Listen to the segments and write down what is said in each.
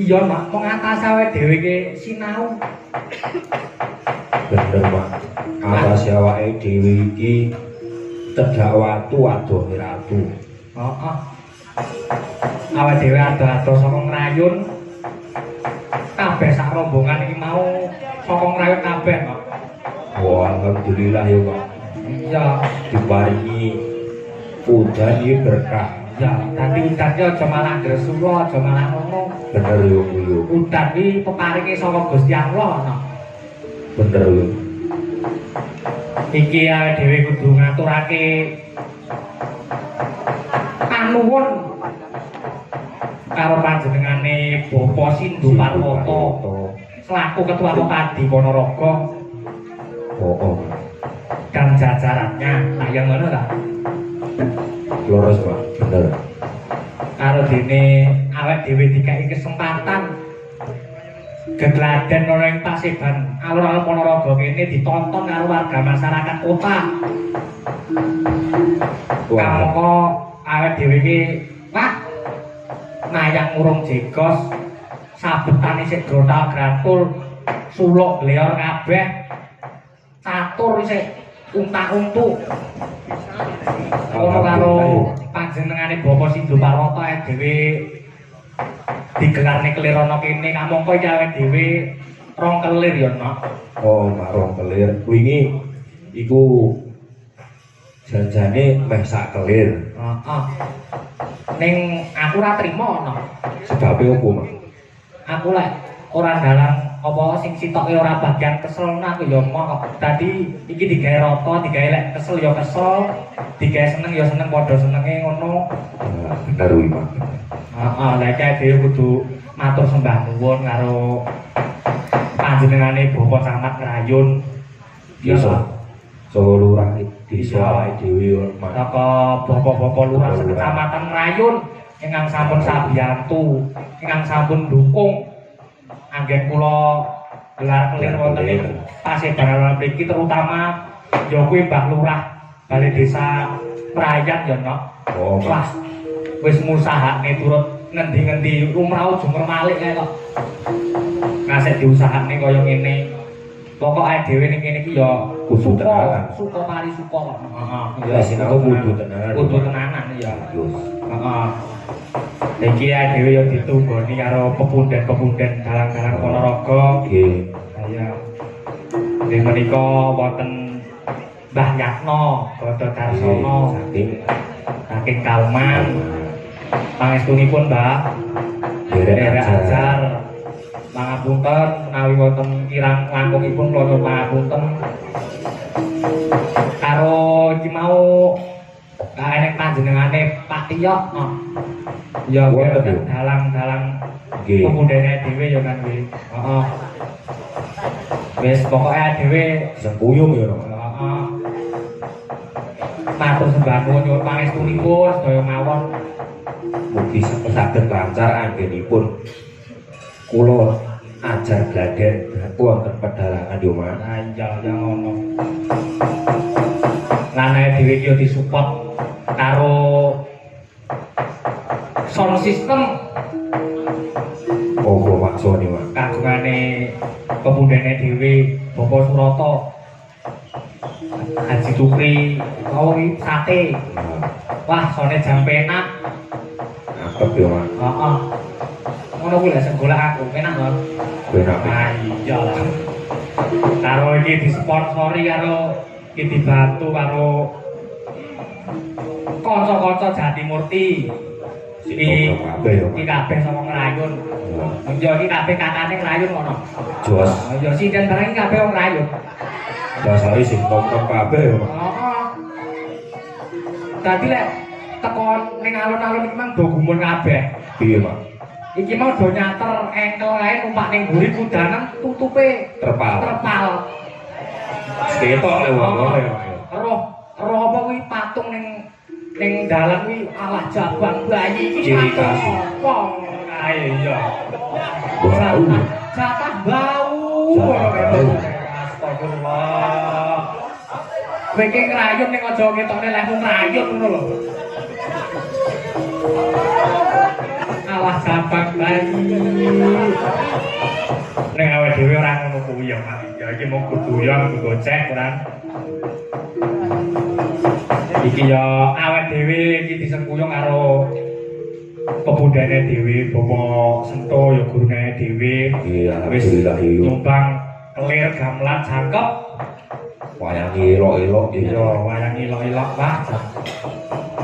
Iya mak, kok atas awake dhewe iki sinau. Bener mak, atas awake dhewe iki cedhak watu adohe ratu. Heeh. Awake dhewe ado-ado saka ngrayun. Kabeh sak rombongan iki mau saka ngrayun kabeh kok. Wah, alhamdulillah ya kok. Iya, diparingi udan iki berkah. Ya, dadi udannya aja malah gresula, aja malah ngono. Bener yo. Udan iki peparinge saka Gusti Allah ana. Bener yo. Iki awake dhewe kudu ngaturake panuwun karo panjenengane Bapa Sindhu Parwata selaku Ketua Pokadi Ponorogo. Oh. Dan jajarannya, nah yang ngono ta? Lurus Pak, bener. Karo dene awake dhewe dikai kesempatan gegladen ana ing Paseban alun-alun Ponorogo kene ditonton karo warga masyarakat kota. Kamangka awake dhewe iki Pak mayang urung jegos sabetane sik grotal gratul suluk gleor kabeh catur isih untak-untuk. Ono karo panjenengane Bapak Sidho Parwata dhewe digelarne kelir ana kene kamangka iki awake dhewe rong kelir ya, Nok. Oh, mak rong kelir. Wingi iku janjane meh sak kelir. Heeh. Ning aku ora trima, Nok. Sebabe opo, Mak? Aku lek ora dalang apa sing sitoke ora bagian kesel aku ya mok. Dadi iki digawe rata, digawe lek kesel ya kesel, digawe seneng ya seneng padha senenge ngono. Bener kuwi, Mak. Heeh, lek dhewe kudu matur sembah nuwun karo panjenengane Bapak Camat Ngrayun. Ya Solo lurah desa awake dhewe, Mak. Saka bapak-bapak lurah Kecamatan Ngrayun ingkang sampun sabiyantu, ingkang sampun dukung anggen kula gelar kelir wonten ing pasebaran mriki terutama ya kuwi Mbah Lurah Balai Desa Prayat ya, Nok. Oh, wah wis ngusahane turut ngendi-ngendi umrah jumer malik kae kok. Ngasih diusahane kaya ngene. Pokoke dhewe ning kene iki ya kudu tenanan. Suka mari suka kok. Heeh. Ya sinau kudu tenanan. Kudu tenanan ya. Terus. Heeh. Iki dhewe ya ditunggoni karo pepunden-pepunden dalang-dalang Ponorogo. Nggih. Ya. Ing menika wonten Mbah Yatno, Bada Darsono saking Kalman. Pangestunipun Mbah Derek Ajar. Pangapunten menawi wonten kirang langkungipun kula nyuwun pangapunten. Karo iki mau kaenek panjenengane Pak Tiyok. Ya wonten dalang-dalang pemudane dhewe ya kan kuwi. Heeh. Wis pokoke dhewe sengkuyung ya, Nok. heeh. Matur sembah nuwun nyuwun pangestunipun sedaya mawon. Mugi saged lancar anggenipun. Kula ajar bladen wonten pedalangan yo, Mak. Nah, ya ngono. Lan dhewe iki yo disupport karo sound system Apa maksudnya, Mak? kagungane pemudane dhewe Bapak Surata Haji Tukri mau sate. Wah, sone jam penak. Apep yo, Mak. Heeh. Ngono kuwi lek sing golek aku enak kok. Benak. Ah iya lah. Karo iki disponsori karo iki dibantu karo kanca-kanca Jatimurti. Iki kabeh saka Ngrayun. Ya iki kabeh katane Ngrayun ngono. Jos. Ya sinden bareng iki kabeh wong Ngrayun. Dasare sing tom-tom kabeh yo, Mak. Heeh. Dadi lek teko ning alun-alun iki mang do gumun kabeh. Piye, Mak? Iki mau do nyater engkel kae numpak ning mburi kudanan tutupe Terpal. Ketok le wong ngono ya, Mak. Roh apa kuwi patung ning dalan kuwi alah jabang bayi iki Ciri khas. Wong kae ya. Bau. Jatah bau. Astagfirullah. Kowe iki ngrayun ning aja ketokne lehmu ngrayun ngono lho. Alah jabang bayi. Nek awake dhewe ora ngono kuwi ya, Mak. Ya iki mung kudu yo gocek ora. Iki ya awake dhewe iki disengkuyung karo pemudane dhewe, Bapak Sento ya gurune dhewe. Iya, alhamdulillah yo. Nyumbang kelir gamelan cakep. Wayang elok-elok Iya, ya. wayang ilok-ilok Pak.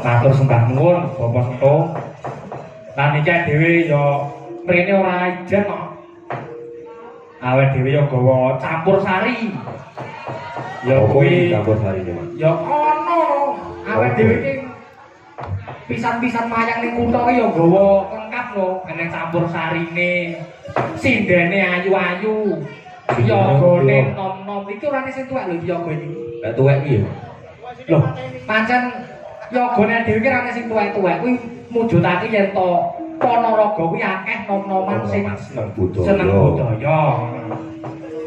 Matur sembah nuwun Bapak Sento. Lan iki dhewe ya mrene ora ijen kok. Awake dhewe ya gawa campur sari. Ya kuwi campur sari iki, Mak. ya ono. Awake dhewe iki pisan-pisan mayang ning kutha iki ya gawa lengkap lho, enek campur sarine. Sindene ayu-ayu. Yogane nom-nom iki ora sing tuwek lho yoga iki. Lek tuwek piye, Mak? Lho, pancen yogane dhewe iki ora sing tuwek-tuwek kuwi mujudake yen to Ponorogo kuwi akeh nom-noman sing seneng budaya. seneng budaya.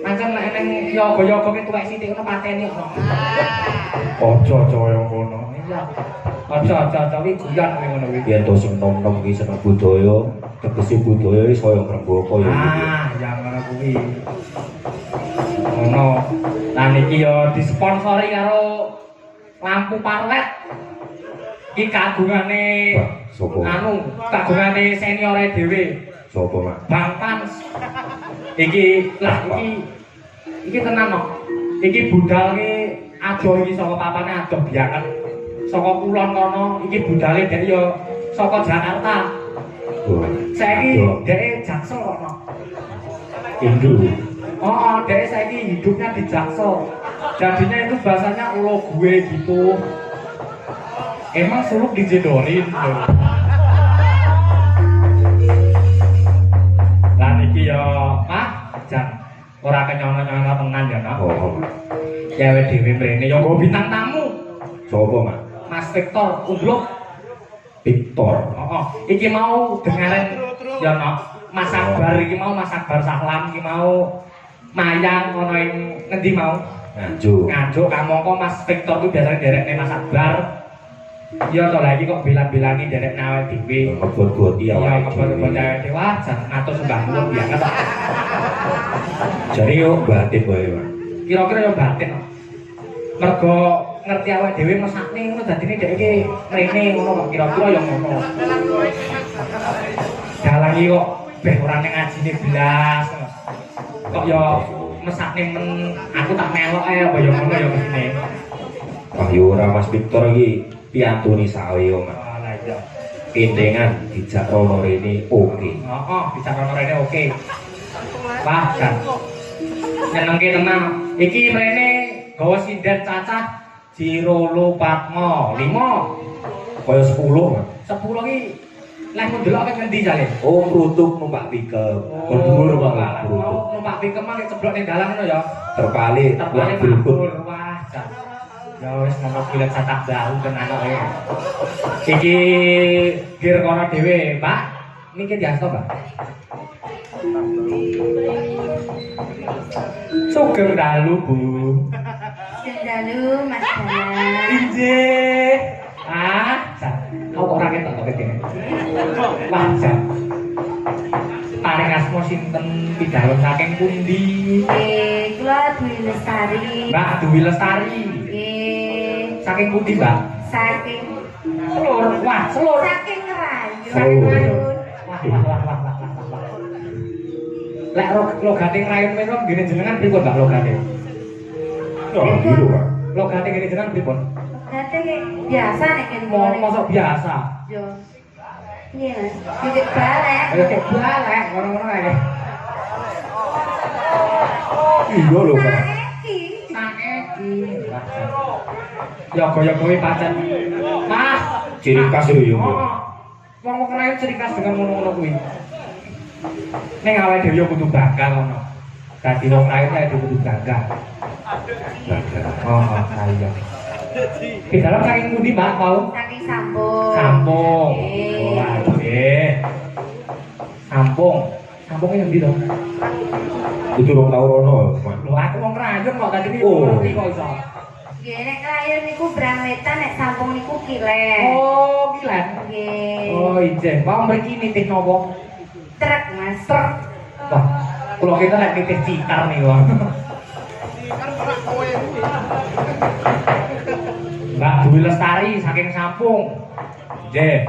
Pancen nek ning yoga-yoga ki tuwek sithik ngono pateni kok. Aja kaya ngono. Iya. Aja kuwi guyon kuwi ngono kuwi. Yen to sing nom-nom iki seneng budaya, tegese budaya iki saya ngrembaka ya. Ah, yang ngono kuwi. Ngono. Lan iki yo disponsori karo lampu parlet. Iki kagungane Sopo? anu, kagungane seniore dhewe. Sopo, Mak? Bang Pans. Iki lah iki tenan kok. Iki budal ki adoh iki saka papane adoh biaken. Saka kulon kono iki budale dhek yo saka Jakarta. Oh. Saiki dhek Jaksel kok. Indo. Oh, dhek saiki hidupnya di Jaksel. Jadinya itu bahasanya ulo gue gitu. Emang suluk dijedorin. Lah niki yo, Pak, jan ora kenyono-nyono tenan ya, Nak. Oh. Cewek dhewe mrene yo nggo bintang tamu. Sopo, Mak? Mas Victor Undluk. Victor. Oh, iki mau dengaren ya, Nak. Mas Akbar iki mau Mas Akbar Sahlam iki mau mayang ana ing ngendi mau? Nganjuk. Nganjuk kamangka Mas Victor ku biasane derekne Mas Akbar. Iya to lah iki kok bilang-bilangi derek awake dhewe. Ngebot-boti Iya awake kebon-kebon dhewe. awake dhewe jan matur sembah nuwun biyen to. Jare yo batin wae, Mak. Kira-kira yo batin. Mergo ngerti awake dhewe mesakne ngono dadine dhek iki mrene ngono kok kira-kira yo ngono. Dalang iki kok beh ora ning ngajine blas. Kok yo mesakne men aku tak melok ae apa yo ngono yo mesine. Wah, yo ora Mas Victor iki piantuni sawe yo, Mak. Lah iya. Kendengan dijak rono rene oke. Heeh, bisa kono rene oke. Wah, kan. Nyenengke tenan. Iki mrene gawa sinden cacah Jirolo Patmo 5. Kaya 10, Mak. 10 iki lek ndelok kan ngendi jale? Oh, prutuk numpak pickup. Berdua, Pak. Lah, Prutuk. mau numpak pickup mah ceblok ning dalan ngono ya. Terpalik, Terbalik pulang berikut. makul. Wah, jan. Ya wis ngono kuwi lek cacah jauh tenan kok. Iki gir kono dhewe, Pak. Niki diasto, Pak. Sugeng dalu, Bu. Dalu Mas Dana. Injih. Ah, jan. Kau kok ora ketok kok ketene. Wah, jan. Paling asma sinten pidalem saking pundi? Kula Dwi Lestari. Mbak Dwi Lestari. Saking pundi, Mbak? Saking Selur. Wah, selur. saking Ngerayu. Selur. Wah. Lek logate ngrayun meno ngene jenengan pripun, Mbak logate? Oh, gitu, Pak. Logate ngene jenengan pripun? Kate biasa nek kene. Mosok biasa. Yo. Iya, Mas. Dikit balek. Ayo kek balek ngono-ngono ae. Iya lho, Pak. Saiki. Saiki. Yogo-yogoe pancen. Mas, Ciri khas lho yo. Wong ngrayun ciri khas dengan ngono-ngono kuwi. Ning awake dhewe yo kudu bangga ngono. Dadi wong ngrayun ya kudu bangga. Oh, iya. Di dalam saking pundi, Mbak, mau? Saking Sampung. Sampung. Eh. Wah, nggih. Sampung. Sampung yang ndi to? Itu rong tau rono, Mak. Lho, aku wong ngrayun kok tadi iki Oh. ngerti kok iso. Nggih, nek Ngerayu niku Brangwetan, nek Sampung niku Kilen. Oh, kilen. Nggih. Oh, ijen. Mau mriki nitih napa? Truk, Mas. Truk. Wah, kula kita lek nitih citar nih, Wong. Mbak Dwi Lestari saking Sampung. Nggih.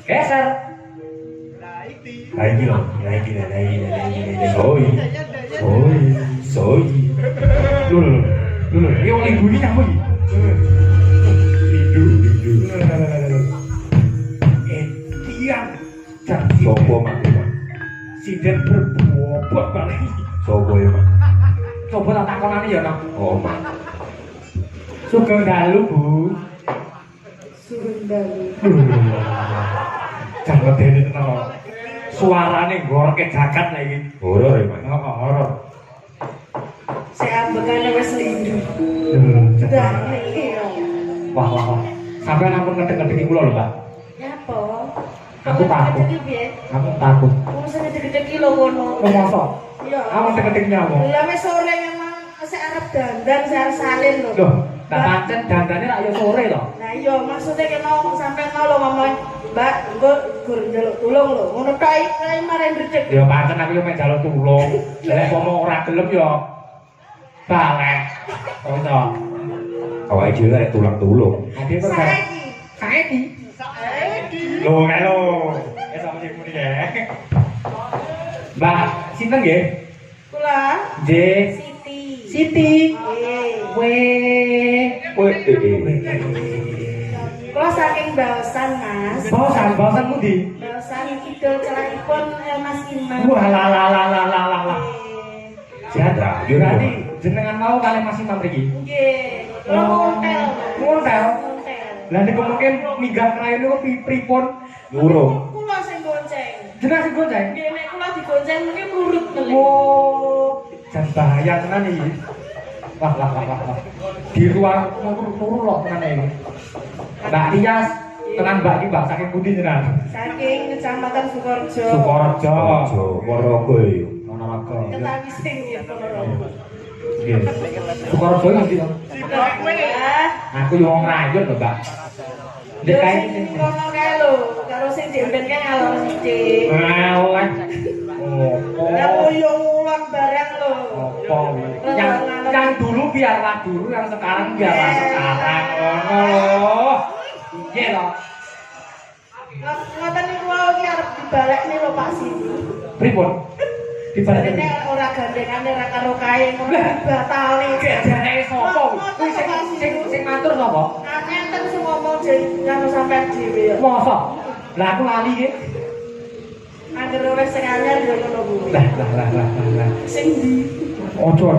Geser. Nah iki lho, nah iki. Soi. Lho, iki wong ibu iki nyambung iki. Lidu. Tiang. Jan Sopo, Mak? sinden berbobot balik. Sopo ya, Mak? Coba tak takonane ya, Nak. Oh, Mak. Sugeng dalu, Bu. Sugeng dalu. Jan medeni tenan kok. Suarane ngorke jagat lah iki. Horor ya, Mak? Heeh, horor. Saya ambekane wis lindu. Dah iki. Wah. Sampai ampun ngedek-ngedeki kula lho, Pak. Nyapa? Aku takut. Iki piye? Aku takut. Wong sing gede-gede lho kono. Kok mosok? Iya. Aku ngedek-ngedek nyapa? Lah wis sore memang saya arep dandan, saya arep salin lho. Loh, tak pancen dandane rak ya sore lho. Nah iya maksudnya kena sampai mau lo ngomong Mbak, gue gur njaluk tulung lho. Ngono tok iki mari ndredeg. Ya pancen aku yo mek njaluk tulung. Lek pomo ora gelem yo Balek. Oh iso. Awake dhewe arek tulang tulung. Ade kok saiki. Lho kae lho. Wis sama sing muni ya. Mbak, sinten nggih? Kula Nggih. Siti. Siti. Nggih. Weh. Kula saking Baosan, Mas. Bosan pundi? Baosan kidul celahipun Mas Imam. Wah la la la la la la la. Jatra, Berarti jenengan mau kali Mas Imam mriki? Nggih. Kula ngontel. Ngontel. Ngontel. Lah niku mungkin minggah krayon niku pripun? Urung. Kula sing gonceng. Jenengan sing gonceng? Nggih, nek kula digonceng mungkin nurut melih. Oh, jan bahaya tenan iki. Wah. Di ruang turu lho tenan iki. Mbak Tias, tenan Mbak iki Mbak saking pundi jenengan? Saking Kecamatan Sukorejo. Sukorejo. Ponorogo yo. Ponorogo. Ketawi sing ya Ponorogo. Nggih. Sukorejo ngendi to? Ya. Aku yo wong Rayun lho, Mbak. Ndek kae Sing kono kae lho, karo sing demben kae ngalor sithik. Oleh. Lah yo ulang barang lho. Apa? Yang dulu biarlah dulu, yang sekarang biarlah sekarang. Ngono. Iya loh. Ngoten niku wae iki arep dibalekne lho Pak Sini. Pripun? Dibalik Ini ora gandengane ora karo kae ngono dibatali. Jane sapa? Kuwi sing matur sapa? Enten sing ngomong karo sampean dhewe ya. Mosok. Lah aku lali iki. Angger wis sing anyar ya ngono kuwi. Lah. Sing ndi? Ojo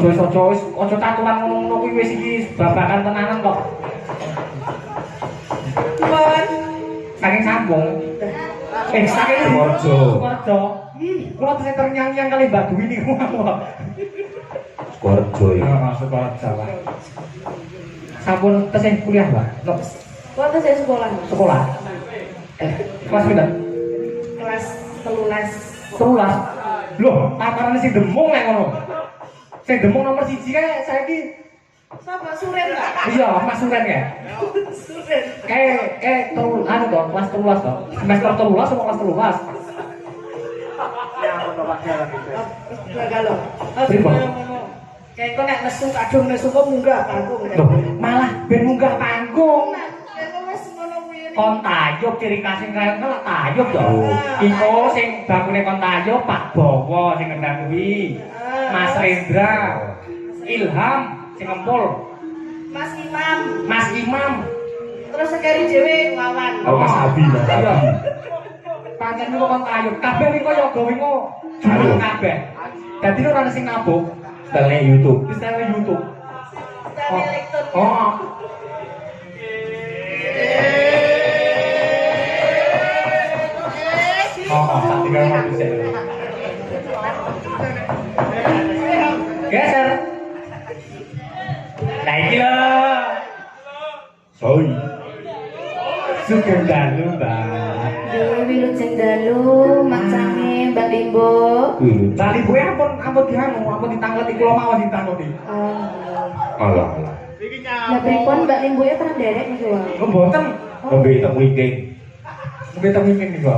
taturan ngono kuwi wis iki babakan tenanan kok. Pun Saking Sampung. Saking Sukorejo. Sukorejo. Kula tesih ternyang-nyang kali Mbak Dwi niku. Sukorejo yo. Sukorejo. Sampun tesih kuliah, Mbak. kok tesih sekolah. Sekolah. Kelas pinten? Kelas 13. Terulas. Loh, tatarane sing demung nek ngono. Sing demung nomor 1 kae saiki Sapa Suren Pak? iya, Mas Suren kae. Suren. Kayak anu to, kelas 13 to. Semester 13 sama kelas 13. Lah kalau. Pripun? Kayak kok nek nesu kadung nesu kok munggah panggung. Loh, malah ben munggah panggung. Kayak wis ngono kuwi. Kon tayub ciri khas sing kaya ngono tayub to. Iku sing bakune kon tayub Pak Bowo sing ngendang kuwi. Mas Rendra, Ilham sing ngempul. Mas Imam. Terus sekali dhewe Wawan. Oh, Mas Abi. Pancen niku kon tayub. Kabeh niku ya gawingo juru kabeh. Dadi ora ana sing nabung. Setelnya YouTube. Di setel YouTube. Dari elektronik. Oh. Tak tinggal mau bisa. Geser. Nah iki lho. Soy. Sugeng dalu, Mbak. Dewi wilujeng dalu macane Mbak Limbo. Tali gue ampun dianu, ampun ditangleti kula mawon ditangleti. Alah. Lah pripun Mbak Limbo ya pernah derek niku wae. Kok mboten? Nembe teng wingking. Mungkin temen niku.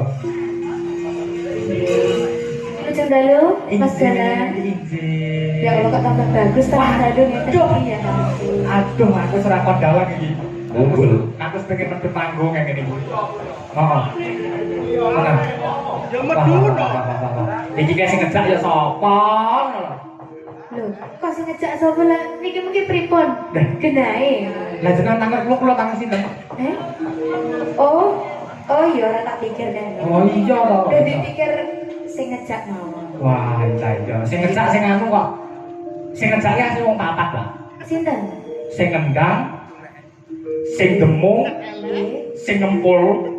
Wilujeng dalu Mas Dalan. Ya Allah kok tambah bagus tambah dalu ngeten iki ya. Aduh, aku ora kondalan iki. Unggul. Aku pengen medhep panggung yang ngene iki. Heeh. Tenan. Ya medhun. Iki kae sing ngejak ya sapa? Lho, kok sing ngejak sapa lah niki mungkin pripun? Genahe. Lah jenengan tanggal kula tanggal sinten? Oh iya ora tak pikir kan. Oh iya to. Udah dipikir sing ngejak mawon. Wah, iya. Sing ngejak sing anu kok. Sing ngejak ya sing wong papat, Pak. Sinten? Sing ngendang, sing demung, sing ngempul.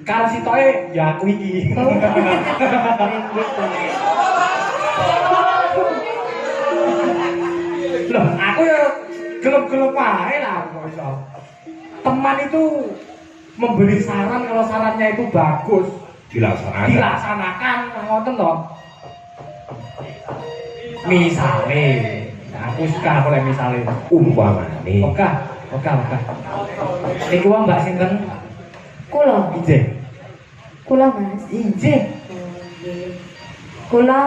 Karo sitoke ya aku iki. Oh. Loh, aku ya gelap-gelap wae lah kok iso. Teman itu memberi saran kalau sarannya itu bagus, dilaksanakan ngoten to. Misale, aku suka oleh misale Umpamane. Oke. Niku wae Mbak sinten? Kula. Injih. Kula Mas. Injih. Kula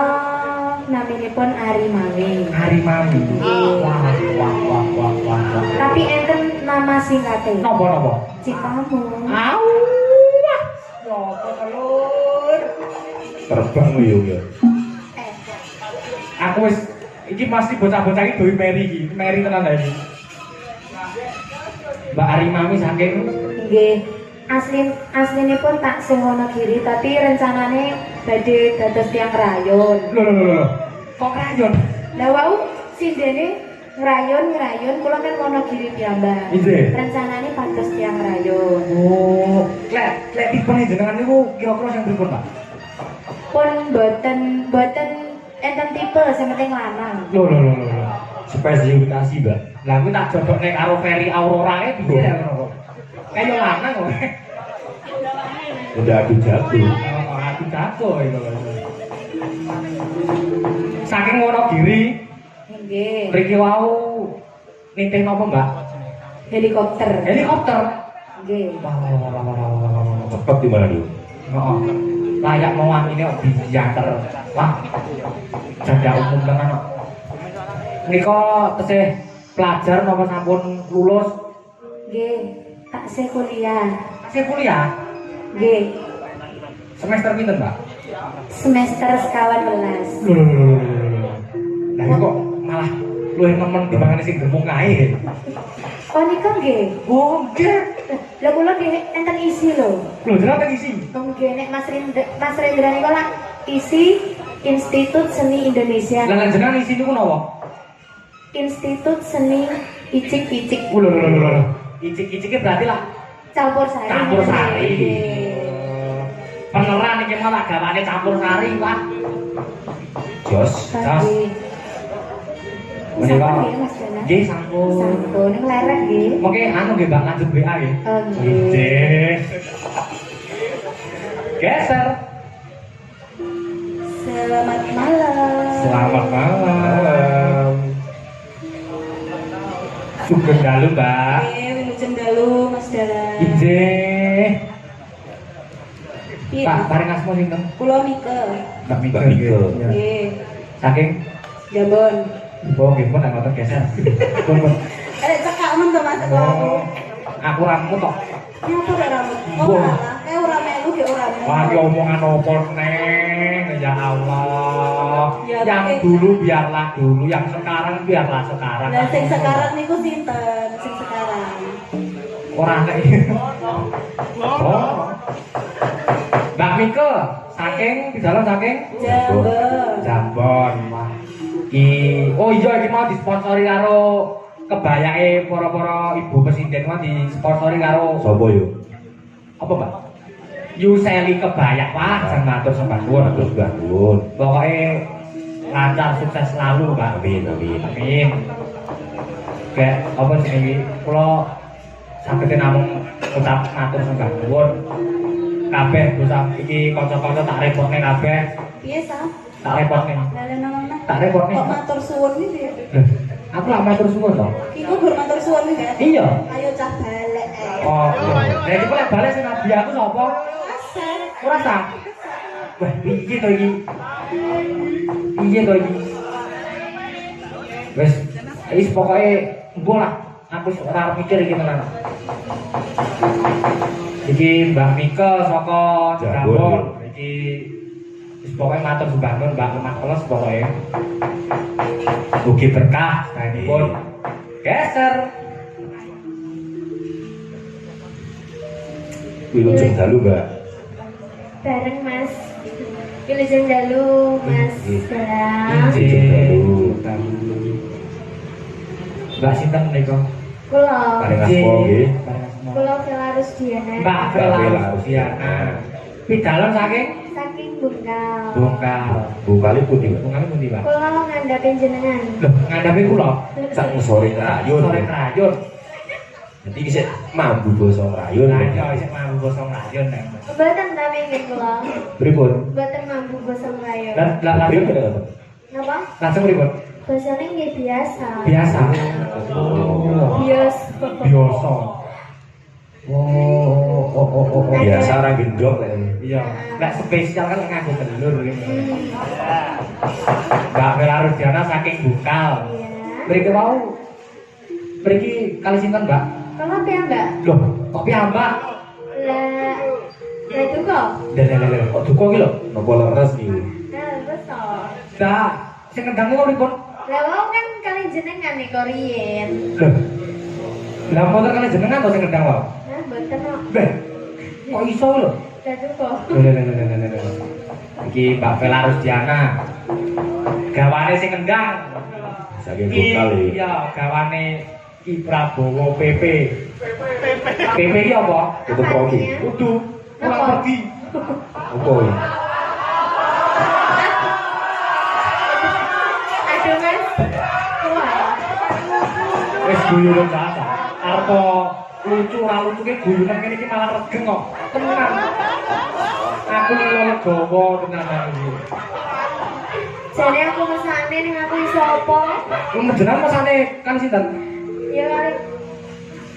naminipun Ari Mami. Ari Mami. Wah. Tapi enten nama singkatnya. Napa? Cipamu. Au. Wah. Napa telur? Terbang yo ya. Aku wis iki pasti bocah-bocah iki doi Mary iki. Mary tenan iki. Mbak Ari Mami saking Nggih. Aslinipun tak sing Wonogiri tapi rencanane badhe dados tiyang rayon. Lho. Kok rayon? Lah wau sindene ngerayon kula kan Wonogiri piyambak. Nggih. Rencanane pados tiyang rayon. Oh, lek tipene jenengan niku kira-kira sing pripun, Pak? Pun boten enten tipe sing penting lanang. Lho. Spesifikasi, Mbak. Lah kuwi tak jodhokne karo Ferry Aurora e piye ya ngono kok. Kayak lanang kok. Udah adu jago. Aku jago itu. Saking Wonogiri, Nggih. mriki wau nitih napa, Mbak? Helikopter. Helikopter. Nggih. Wah. Cepet di mana dulu? Heeh. Layak mewakili kok diantar. Wah. Janda umum tenan kok. Nika tesih pelajar napa sampun lulus? Nggih. Taksih kuliah. Tasih kuliah. Nggih. Semester pinten, Mbak? Semester sekawan welas. Lah kok malah luwih nemen timbangane sing gemuk kae. Oh nika nggih. Oh, nggih. Lah kula nggih enten isi lho. Lho, jenengan isi. Oh nggih nek Mas Rendra nika lak isi Institut Seni Indonesia. Lah jenengan isi niku napa? Institut Seni Icik-icik. Lho. Icik-icike berarti lah Campur sari. campur sari. Nggih. Beneran iki malah gawane campur sari, Pak. Jos. Nggih. Menika Sampun nggih Mas Dana. nggih sampun. Sampun ning lerek nggih. Mengke anu nggih Mbak lanjut WA nggih. Oh nggih. Nggih. Geser. Selamat malam. Selamat malam. Sugeng dalu, Mbak. Wilujeng dalu Mas Dara. Injih. Piye? Pak, bareng asma sinten? Kula Mike. Mbak Mika. Mbak Mika. Iya. Nggih. Saking Jambon. oh nggih pun ngoten geser. Pun. Cekak men to Mas aku. Oh, aku ramu tok. Nyapa kok rambut? Oh Wah. alah, kayak ora melu ge ora melu. Wah, ki omongan opo neng, ya Allah. Ya, Yang tapi- dulu biarlah dulu, yang sekarang biarlah sekarang. Lah sing sekarang niku sinten? Sing sekarang. Ora nek. Oh. Mbak Mika, saking di dalam saking Jambon. Jambon. Wah. Oh iya iki mau disponsori karo kebayake para-para ibu presiden mah disponsori karo Sopo yo? apa, Mbak? Yuseli Kebayak, Pak. Jangan matur sembah nuwun. Terus bangun. Pokoknya lancar sukses selalu, Pak. Amin. Amin. Kayak apa sih ini? Kalau sakitnya namung ucap matur sembah nuwun. Kabeh ucap iki kanca-kanca tak repotne kabeh. Piye sa? Tak repotne. Lha nang Tak repotne. kok matur suwun iki ya? Loh, aku lah matur suwun to. Iku gur matur suwun iki kan? Iya. Ayo cah balik. Oh, iya. Jadi boleh balik sing nabi aku sapa? Asal. Ora sah. Wah, piye to iki? Piye to iki? Wis pokoke engko lah. Aku ora mikir iki tenan. Iki Mbak Mika saka Jambon. Jambon. Iki wis pokoke matur sembah nuwun Mbak Lemah Keles pokoke. Mugi berkah saenipun. Geser. Wilujeng dalu, Mbak. Bareng Mas. Wilujeng dalu Mas Dara. Injih. Mbak sinten menika? Kula. Bareng asma nggih. Bareng asma. Kula Velarus Diana. Mbak Vela Rusiana. Pidalem saking Saking Bungkal. Bongkar. Bukali pundi, Mbak? Bongkar pundi, Pak? Kula ngandhapin jenengan. Loh, ngandhapi kula. Sak sore rayun. Sore rayun. Jadi kisah mambu basa rayun. Lah iya isih mambu basa rayun nek. Mboten ta mengken kula. Pripun? Mboten mampu basa Melayu. Lah langsung Pripun? Napa? langsung pripun? Basane nggih biasa. Biasa. Oh. Biasa. Biasa. Biasa orang gendong kan. Iya, nggak spesial kan nganggo telur gitu. Mbak Vera Rudiana saking bungkal. Iya. Mriki mau mriki kali sinten, Mbak? Kalau piyambak? Loh, kok piyambak? Lah, lah itu kok. Lha kok duka iki lho? Napa leres iki? Nah, besar. Dah, sing ngendang kok pripun? Lah wau kan kali jenengan nih korien. Loh. Lah motor kali jenengan to sing ngendang wae. Nah, mboten kok. Beh, kok iso lho? Lah itu kok. Iki Mbak Vela Rusdiana. Gawane sing ngendang. Saking bungkal iki. Iya, gawane Ki Prabowo PP. PP iki apa? Tutup rogi. Kudu pulang Apa? pergi. Apa iki? Aduh mas. Wah. Wis guyuran bahasa. Arep lucu ora lucuke guyuran ngene iki malah regeng kok. Tenan. Aku legowo tenan iki. Jadi aku mesane ning aku iso apa? Jenengan mesane kan sinten? Ya kali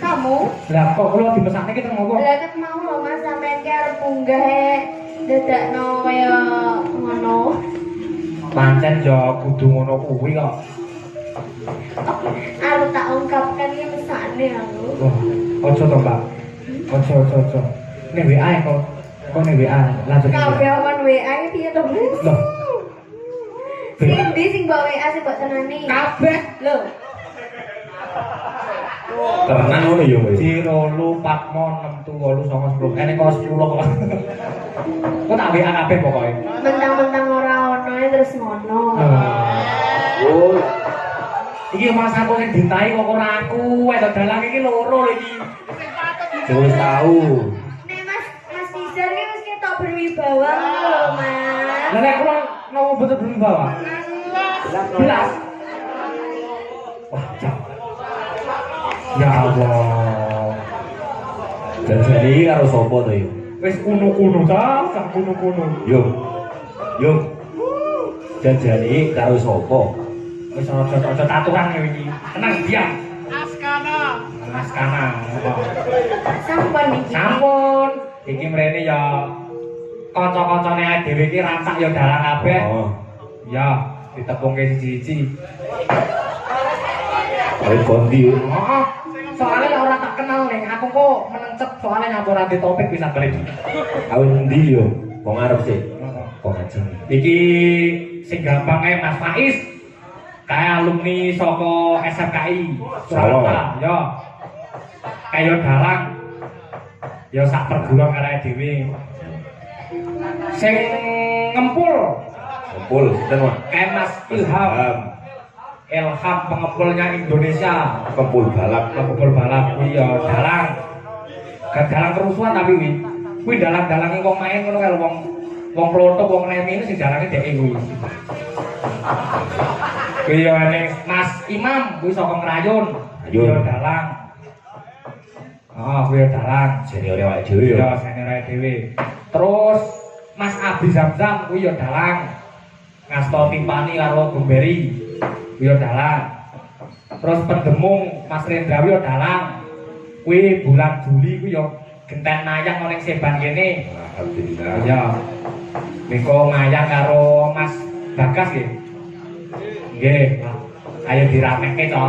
kamu. Lah kok kula dimesane ki teng ngopo? Lah ket mau lho Mas sampean ki arep munggah dadakno kaya ngono. Pancen yo kudu ngono kuwi kok. Arep tak ungkapkan iki mesane aku. Wah, ojo to, Mbak. Ojo. Ning WA kok. Kok ning WA lanjut. Kabeh omongan WA iki piye to, Mas? Loh. Sing sing mbok WA sing mbok tenani. Kabeh Lho. Tenan ngono ya, Mbak. 0 4 6 7 8 9 10. Ene kok 10 kok. Kok tak WA kabeh pokoke. Mentang-mentang ora ono terus ngono. Oh, Iki Mas aku sing dintai kok ora aku. Wedok dalang iki loro lho iki. wis tahu. Nek Mas Nizar ki wis ketok berwibawa ngono lho, Mas. Lah nek kula nopo betul belum bawa? Belas. Wah, jauh. Ya Allah. Dan jadi karo sapa to yo? Wis kuno-kuno ta, sak kuno-kuno. Yo. Jajani karo sapa? Wis aja aturan ya iki. Tenang diam. Askana. Sampun iki. Sampun. Iki mrene ya kanca-kancane dhewe iki rancak ya dalang kabeh. Oh. Ya, ditepungke siji-siji. Ayo kondi. Heeh. Soalnya orang tak kenal nih, aku kok menencet soalnya nyamper di topik bisa beri. Awin ndi yo? Wong arep sih. Kok ngajeng. Iki sing gampang Mas Faiz. Kayak alumni saka SMKI Surakarta, yo. Kayak dalang. Yo sak perguruan karek dhewe. Sing ngempul Kumpul ten Mak. kayak Mas Ilham pengepulnya Indonesia. Kumpul balap. Pengepul balap kuwi ya dalang. Gak dalang kerusuhan tapi kuwi dalang-dalange wong main ngono kae wong plotok wong remi ini sing dalange dhek kuwi. Kuwi ya ning Mas Imam kuwi saka Ngrayun. Ayun. Ya dalang. Kuwi ya dalang. Senior awake dhewe yo. Ya senior dhewe. Terus Mas Abi Zamzam kuwi ya dalang. Ngasto timpani karo Gomberi. Kuwi ya dalang. Terus pendemung Mas Rendrawi ya dalang. Kuwi bulan Juli kuwi ya genten nayang ning Seban kene. Alhamdulillah. Ya. Mengko ngayang karo Mas Bagas nggih. Nggih. Ayo diramekke to.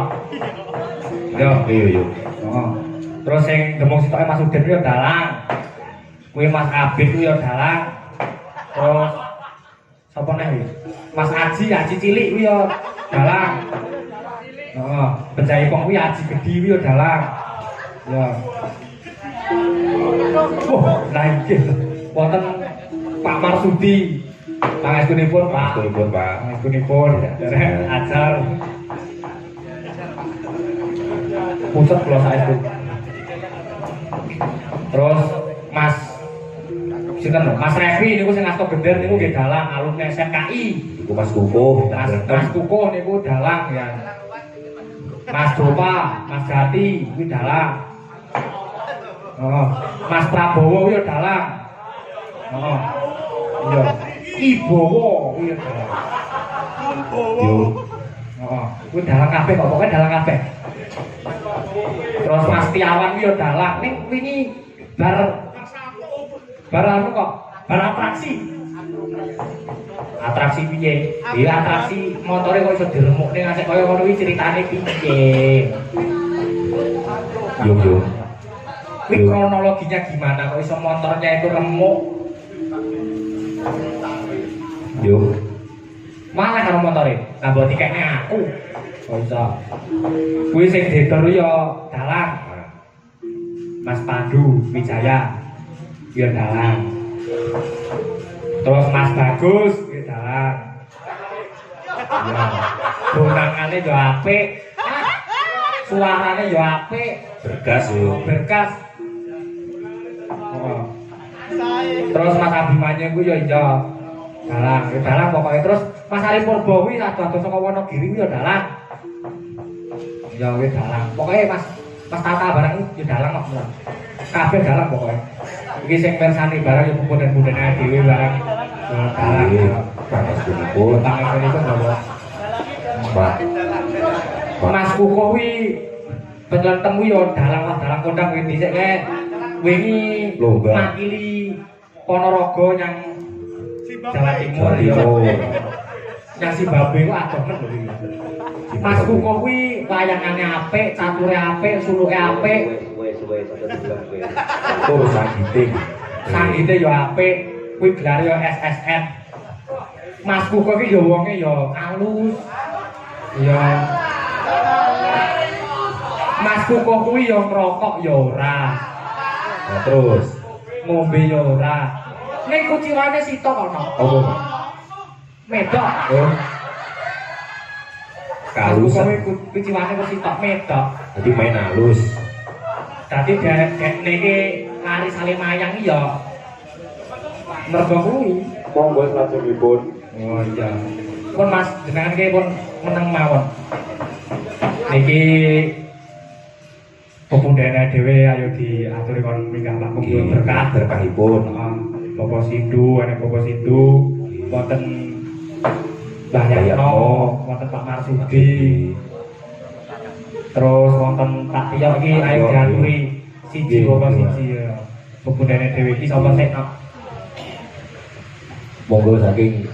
Yo. Yo. Oh. Terus sing demung sitoke Mas Udin kuwi ya dalang. Kuwi Mas Abid kuwi ya dalang. Terus sapa neh? Mas Aji cilik kuwi ya dalang. Heeh, Penjaipong kuwi Aji Gedhi kuwi ya dalang. Ya. Lah iki wonten Pak Marsudi. Pangestunipun Pak. Pun Pak. Pangestunipun derek ajar. Pusat kula saestu. Terus Mas sinten lho? Mas Revi niku sing ngasto gender niku nggih dalang alumni SMKI. Iku Mas Kukuh. Mas Kukuh niku dalang ya. Mas Dopa, Mas Jati kuwi dalang. Mas Prabowo kuwi dalang. Iya. Ibowo kuwi dalang. Yo. Kuwi dalang kabeh kok pokoke dalang kabeh. Terus Mas Tiawan ki yo dalang ning wingi bar anu kok, bar atraksi. Atraksi piye? Iya atraksi motore kok iso diremukne ngasih kaya ngono iki ceritane piye? Yo. Kuwi kronologinya gimana kok iso motornya itu remuk? Yo. Mana karo motore? Lah mbok tikekne aku. Kok iso? Kuwi sing didol yo dalang. Mas Pandu Wijaya. Yo dalang. Terus Mas Bagus yo dalang. Ya. Donangane yo apik. Suarane yo apik. Bergas yo. Berkas. Oh. Terus Mas Abimanyu ku yo ijo. Dalang pokoknya. Terus Mas Ali Purbo kuwi ado-ado saka Wonogiri ku yo dalang. Ya kuwi dalang. Pokoke Mas Tata barang yo dalang kok. Kabeh dalang pokoke. Iki sing persani barang yo punden-pundene dhewe barang. Dalang. Panas punipun. Tangan niku lho. Pak. Mas Kuko kuwi penyelentem kuwi yo dalang kondang kuwi dhisik kae wingi Lomba. makili Ponorogo yang Jawa Timur yo. Yang si babe ku adomen lho iki. Mas Kuko kuwi wayangane apik, cature apik, suluke apik, Oh, sanggite. sanggite yo apik, kuwi gelare yo SSN. Mas Kuko ki yo wonge yo alus. Ya. Mas Kuko kuwi yo ngrokok yo ora. Nah, terus Ngombe yo ora. Ning kuciwane sitok ana. apa? Medok. Oh. Kalusan. Kalusan. Kuciwane kok sitok medok. Jadi main halus. Dadi dekne iki lari sale mayang iki yo. Mergo kuwi. Monggo salajengipun. Oh iya. Pun Mas jenengan ki pun meneng mawon. Niki pepundhene dhewe ayo diaturi kon minggah Pak Punggung berkah. Berkahipun. Bapak Sindu, ana Bapak Sindu, wonten Mbah Yatno, wonten Pak Marsudi. Terus wonten Pak Tio iki ayo diaturi siji bapak siji ya. Pepundhene dhewe iki sapa sik nok. Monggo saking